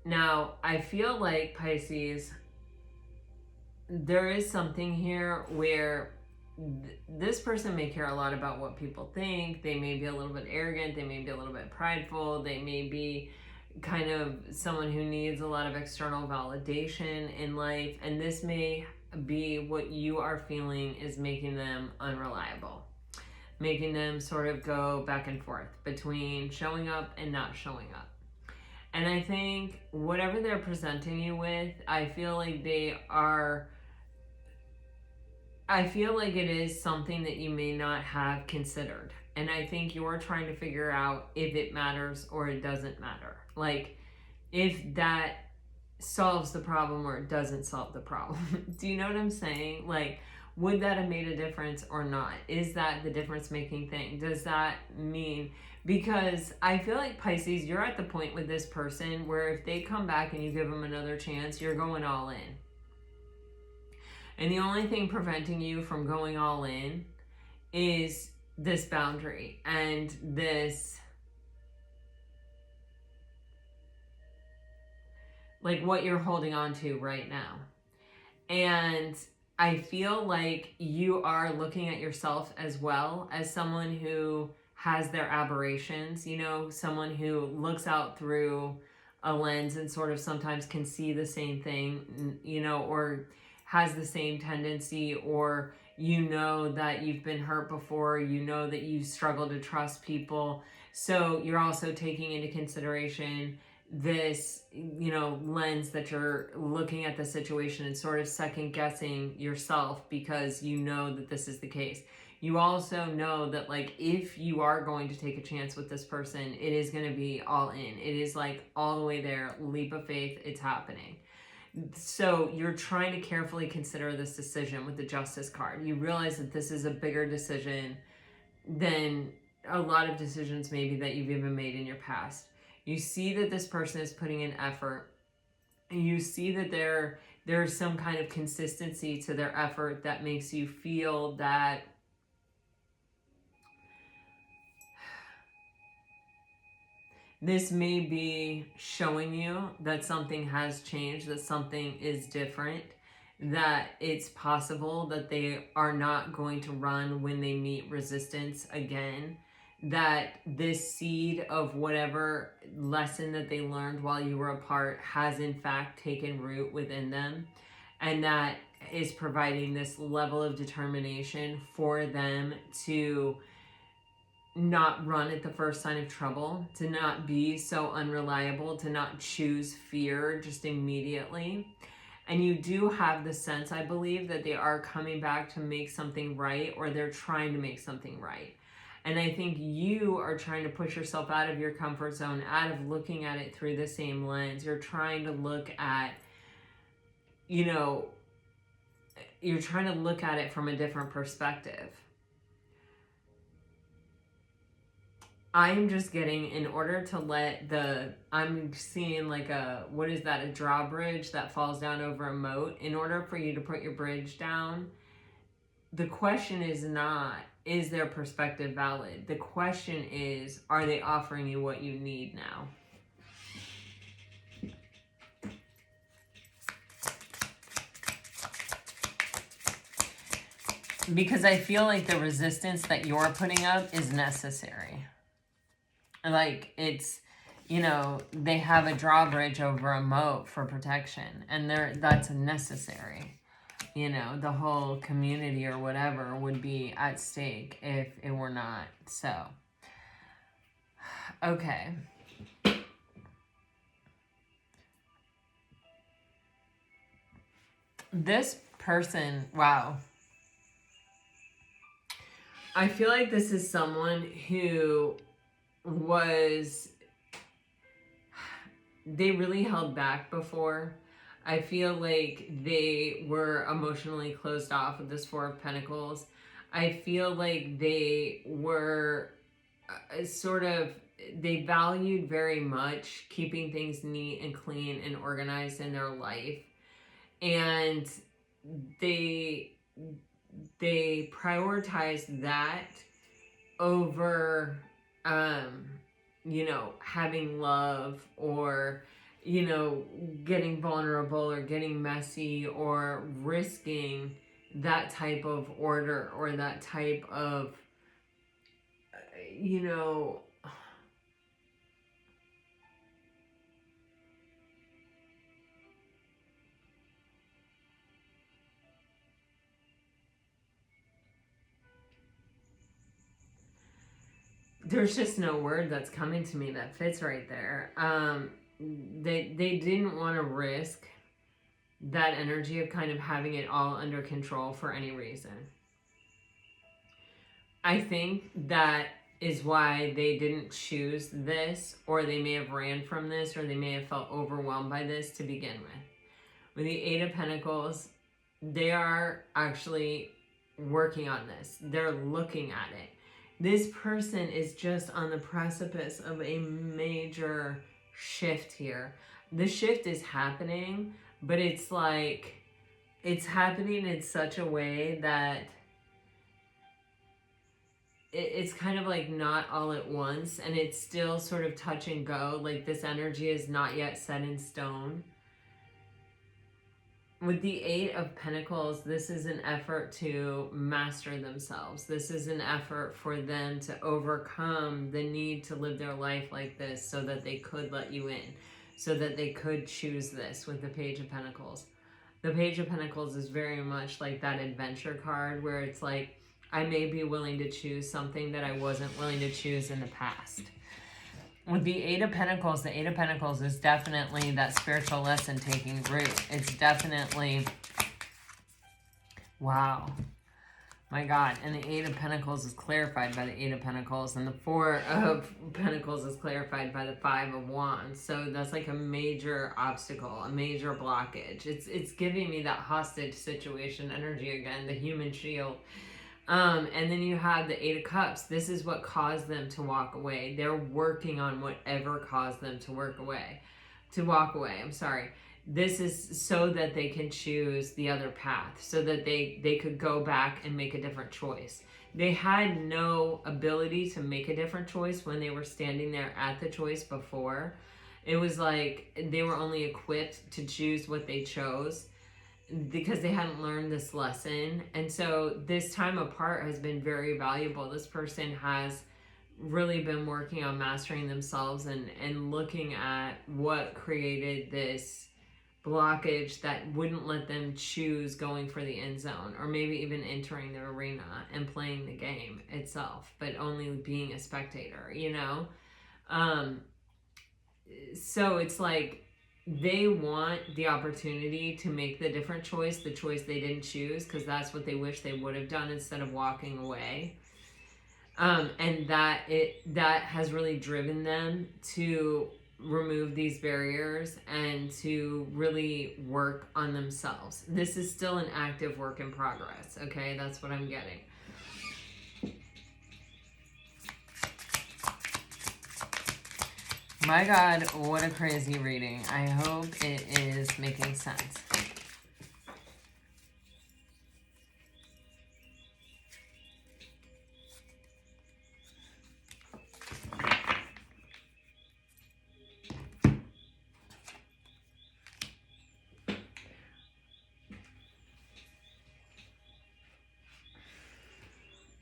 [SPEAKER 1] Now, I feel like, Pisces, there is something here where this person may care a lot about what people think. They may be a little bit arrogant. They may be a little bit prideful. They may be kind of someone who needs a lot of external validation in life. And this may be what you are feeling is making them unreliable, making them sort of go back and forth between showing up and not showing up. And I think whatever they're presenting you with, I feel like it is something that you may not have considered. And I think you're trying to figure out if it matters or it doesn't matter. Like, if that solves the problem or it doesn't solve the problem. Do you know what I'm saying? Like, would that have made a difference or not? Is that the difference making thing? Does that mean... Because I feel like, Pisces, you're at the point with this person where if they come back and you give them another chance, you're going all in. And the only thing preventing you from going all in is this boundary and this, like, what you're holding on to right now. And I feel like you are looking at yourself as well as someone who has their aberrations, you know, someone who looks out through a lens and sort of sometimes can see the same thing, you know, or has the same tendency, or you know that you've been hurt before, you know that you struggle to trust people. So you're also taking into consideration this, you know, lens that you're looking at the situation and sort of second guessing yourself because you know that this is the case. You also know that, like, if you are going to take a chance with this person, it is going to be all in. It is like all the way there, leap of faith, it's happening. So you're trying to carefully consider this decision with the Justice card. You realize that this is a bigger decision than a lot of decisions maybe that you've even made in your past. You see that this person is putting in effort. And you see that there's some kind of consistency to their effort that makes you feel that this may be showing you that something has changed, that something is different, that it's possible that they are not going to run when they meet resistance again, that this seed of whatever lesson that they learned while you were apart has in fact taken root within them, and that is providing this level of determination for them to not run at the first sign of trouble, to not be so unreliable, to not choose fear just immediately. And you do have the sense, I believe, that they are coming back to make something right, or they're trying to make something right. And I think you are trying to push yourself out of your comfort zone, out of looking at it through the same lens. You're trying to look at, you know, you're trying to look at it from a different perspective. I'm just getting, in order to let I'm seeing like what is that, a drawbridge that falls down over a moat. In order for you to put your bridge down, the question is not, is their perspective valid? The question is, are they offering you what you need now? Because I feel like the resistance that you're putting up is necessary. Like, it's, you know, they have a drawbridge over a moat for protection, and that's necessary. You know, the whole community or whatever would be at stake if it were not so. Okay. This person, wow. I feel like this is someone who they really held back before. I feel like they were emotionally closed off with this Four of Pentacles. I feel like they were they valued very much keeping things neat and clean and organized in their life. And they prioritized that over having love, or getting vulnerable or getting messy or risking that type of order or that type of there's just no word that's coming to me that fits right there. They didn't want to risk that energy of kind of having it all under control for any reason. I think that is why they didn't choose this, or they may have ran from this, or they may have felt overwhelmed by this to begin with. With the Eight of Pentacles, they are actually working on this. They're looking at it. This person is just on the precipice of a major shift here. The shift is happening, but it's like, it's happening in such a way that it's kind of like not all at once, and it's still sort of touch and go. Like this energy is not yet set in stone. With the Eight of Pentacles, this is an effort to master themselves. This is an effort for them to overcome the need to live their life like this so that they could let you in, so that they could choose this with the Page of Pentacles. The Page of Pentacles is very much like that adventure card where it's like, I may be willing to choose something that I wasn't willing to choose in the past. With the Eight of Pentacles, the Eight of Pentacles is definitely that spiritual lesson taking root. It's definitely, wow, my God. And the Eight of Pentacles is clarified by the Eight of Pentacles, and the Four of Pentacles is clarified by the Five of Wands. So that's like a major obstacle, a major blockage. It's giving me that hostage situation energy again, the human shield. And then you have the Eight of Cups. This is what caused them to walk away. They're working on whatever caused them to walk away. I'm sorry. This is so that they can choose the other path, so that they could go back and make a different choice. They had no ability to make a different choice when they were standing there at the choice before. It was like they were only equipped to choose what they chose, because they hadn't learned this lesson. And so this time apart has been very valuable. This person has really been working on mastering themselves and looking at what created this blockage that wouldn't let them choose going for the end zone, or maybe even entering the arena and playing the game itself, but only being a spectator, So it's like, they want the opportunity to make the different choice, the choice they didn't choose, because that's what they wish they would have done instead of walking away. And that has really driven them to remove these barriers and to really work on themselves. This is still an active work in progress, okay? That's what I'm getting. My God, what a crazy reading. I hope it is making sense.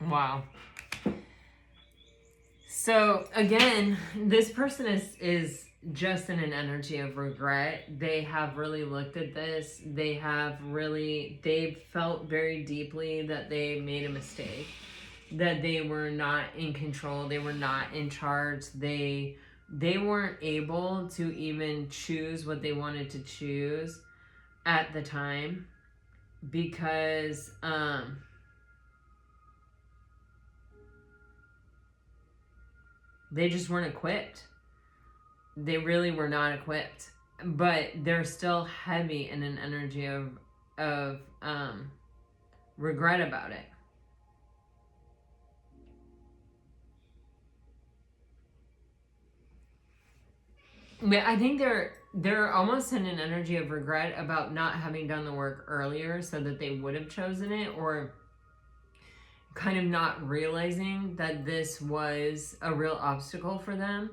[SPEAKER 1] Wow. So again, this person is just in an energy of regret. They have really looked at this. They've felt very deeply that they made a mistake, that they were not in control. They were not in charge. They weren't able to even choose what they wanted to choose at the time, because, They just weren't equipped. They really were not equipped. But they're still heavy in an energy of regret about it. I think they're almost in an energy of regret about not having done the work earlier so that they would have chosen it, or kind of not realizing that this was a real obstacle for them.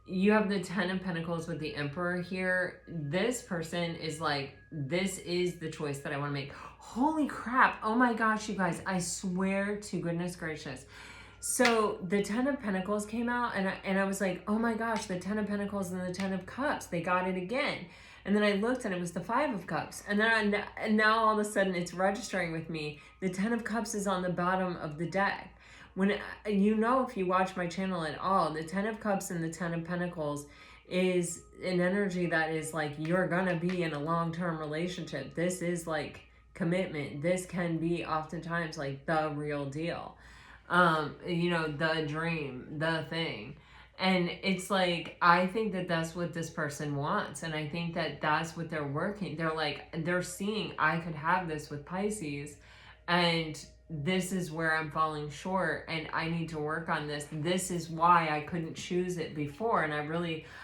[SPEAKER 1] You have the 10 of Pentacles with the Emperor here. This person is like, this is the choice that I want to make. Holy crap. Oh my gosh, you guys. I swear to goodness gracious. So the 10 of Pentacles came out, and I was like, oh my gosh, the 10 of Pentacles and the 10 of Cups, they got it again. And then I looked and it was the 5 of Cups. And then and now all of a sudden it's registering with me. The 10 of Cups is on the bottom of the deck. When, you know, if you watch my channel at all, the 10 of Cups and the 10 of Pentacles is an energy that is like, you're gonna be in a long-term relationship. This is like commitment. This can be oftentimes like the real deal. You know, the dream, the thing. And it's like, I think that that's what this person wants. And I think that that's what they're working. They're like, they're seeing, I could have this with Pisces, and this is where I'm falling short, and I need to work on this. This is why I couldn't choose it before. And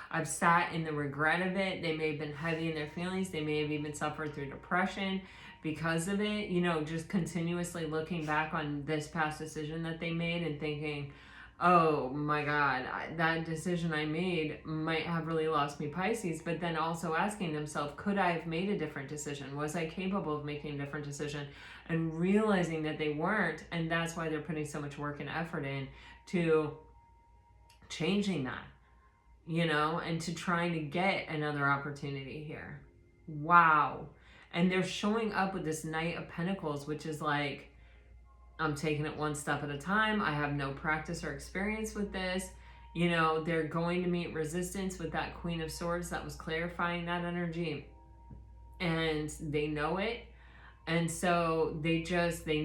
[SPEAKER 1] I've sat in the regret of it. They may have been heavy in their feelings. They may have even suffered through depression because of it, you know, just continuously looking back on this past decision that they made and thinking, oh my God, that decision I made might have really lost me Pisces. But then also asking themselves, could I have made a different decision? Was I capable of making a different decision? And realizing that they weren't. And that's why they're putting so much work and effort in to changing that, you know, and to trying to get another opportunity here. Wow. And they're showing up with this Knight of Pentacles, which is like, I'm taking it one step at a time. I have no practice or experience with this. You know, they're going to meet resistance with that Queen of Swords that was clarifying that energy. And they know it. And so they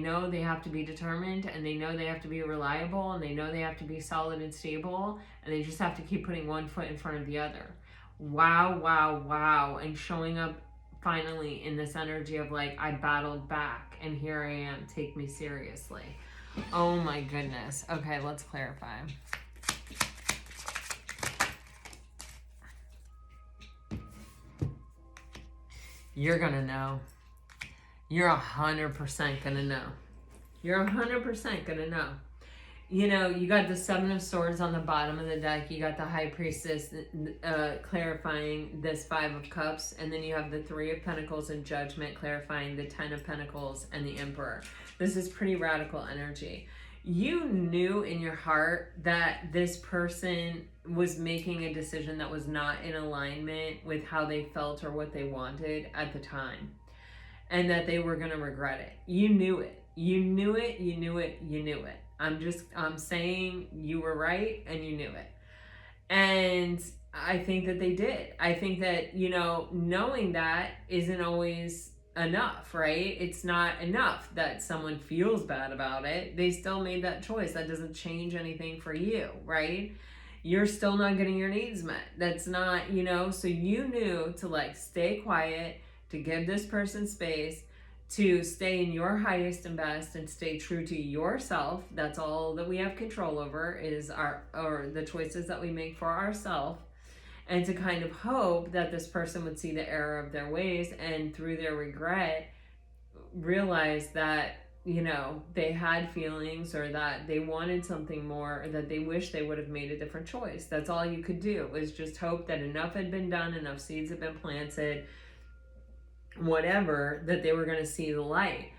[SPEAKER 1] know they have to be determined, and they know they have to be reliable, and they know they have to be solid and stable, and they just have to keep putting one foot in front of the other. Wow, wow, wow. And showing up finally in this energy of like, I battled back and here I am, take me seriously. Oh my goodness. Okay, let's clarify. You're gonna know. You're 100% gonna know. You're 100% gonna know. You know, you got the 7 of Swords on the bottom of the deck. You got the High Priestess clarifying this 5 of Cups. And then you have the 3 of Pentacles and Judgment clarifying the 10 of Pentacles and the Emperor. This is pretty radical energy. You knew in your heart that this person was making a decision that was not in alignment with how they felt or what they wanted at the time. And that they were going to regret it. You knew it. You knew it. You knew it. You knew it. I'm saying you were right and you knew it. And I think that they did. I think that, you know, knowing that isn't always enough, right? It's not enough that someone feels bad about it. They still made that choice. That doesn't change anything for you, right? You're still not getting your needs met. That's not, you know, so you knew to like stay quiet, to give this person space, to stay in your highest and best and stay true to yourself. That's all that we have control over, is the choices that we make for ourselves. And to kind of hope that this person would see the error of their ways and through their regret realize that, you know, they had feelings or that they wanted something more, or that they wish they would have made a different choice. That's all you could do, was just hope that enough had been done, enough seeds had been planted, whatever, that they were going to see the light.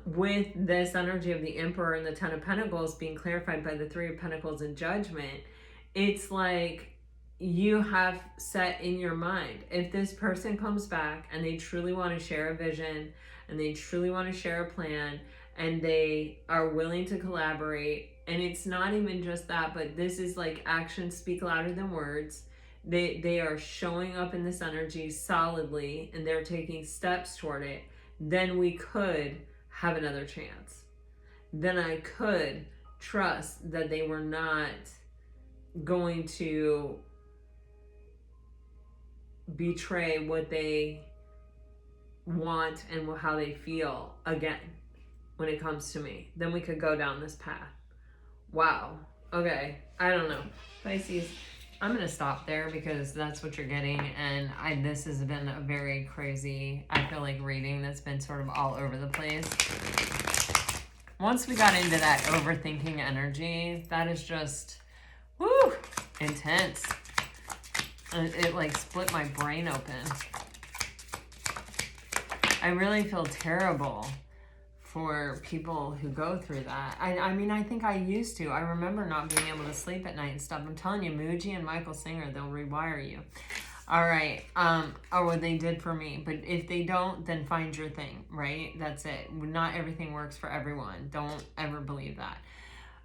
[SPEAKER 1] With this energy of the Emperor and the 10 of Pentacles being clarified by the 3 of Pentacles and Judgment, it's like you have set in your mind, if this person comes back and they truly want to share a vision and they truly want to share a plan and they are willing to collaborate, and it's not even just that, but this is like actions speak louder than words. They are showing up in this energy solidly and they're taking steps toward it, then we could have another chance. Then I could trust that they were not going to betray what they want and how they feel again when it comes to me. Then we could go down this path. Wow. Okay. I don't know. Pisces, I'm going to stop there because that's what you're getting. And this has been a very crazy, I feel like, reading that's been sort of all over the place. Once we got into that overthinking energy, that is just, woo, intense. It like split my brain open. I really feel terrible for people who go through that. I mean, I think I used to. I remember not being able to sleep at night and stuff. I'm telling you, Muji and Michael Singer, they'll rewire you. All right. Or what they did for me. But if they don't, then find your thing, right? That's it. Not everything works for everyone. Don't ever believe that.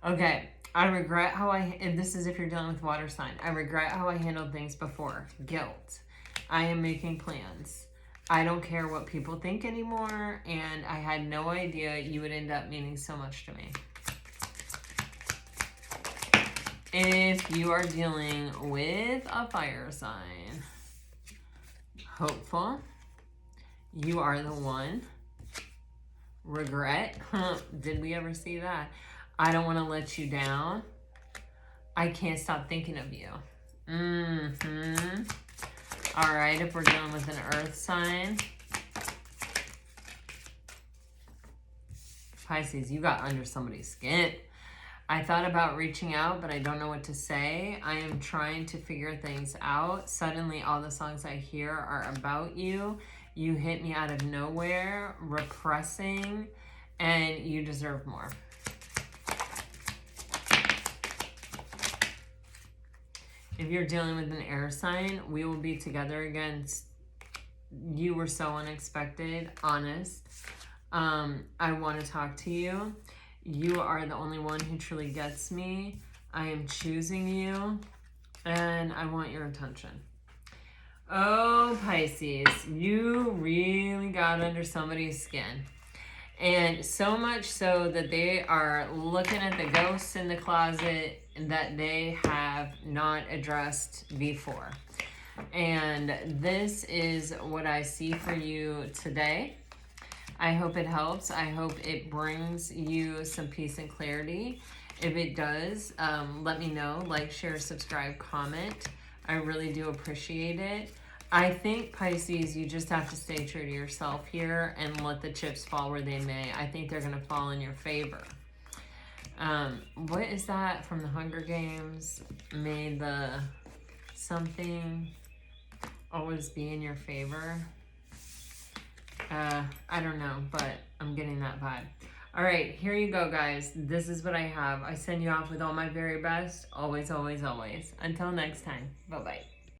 [SPEAKER 1] Okay. I regret how and this is if you're dealing with water sign. I regret how I handled things before. Guilt. I am making plans. I don't care what people think anymore, and I had no idea you would end up meaning so much to me. If you are dealing with a fire sign, hopeful, you are the one. Regret, did we ever see that? I don't want to let you down. I can't stop thinking of you. All right, if we're dealing with an earth sign. Pisces, you got under somebody's skin. I thought about reaching out, but I don't know what to say. I am trying to figure things out. Suddenly, all the songs I hear are about you. You hit me out of nowhere, repressing, and you deserve more. If you're dealing with an air sign, we will be together again. You were so unexpected, honest. I want to talk to you. You are the only one who truly gets me. I am choosing you, and I want your attention. Oh, Pisces, you really got under somebody's skin. And so much so that they are looking at the ghosts in the closet that they have not addressed before. And this is what I see for you today. I hope it helps. I hope it brings you some peace and clarity. If it does, let me know. Like, share, subscribe, comment. I really do appreciate it. I think, Pisces, you just have to stay true to yourself here and let the chips fall where they may. I think they're going to fall in your favor. What is that from the Hunger Games? May the something always be in your favor. I don't know, but I'm getting that vibe. All right, here you go, guys. This is what I have. I send you off with all my very best. Always, always, always. Until next time. Bye-bye.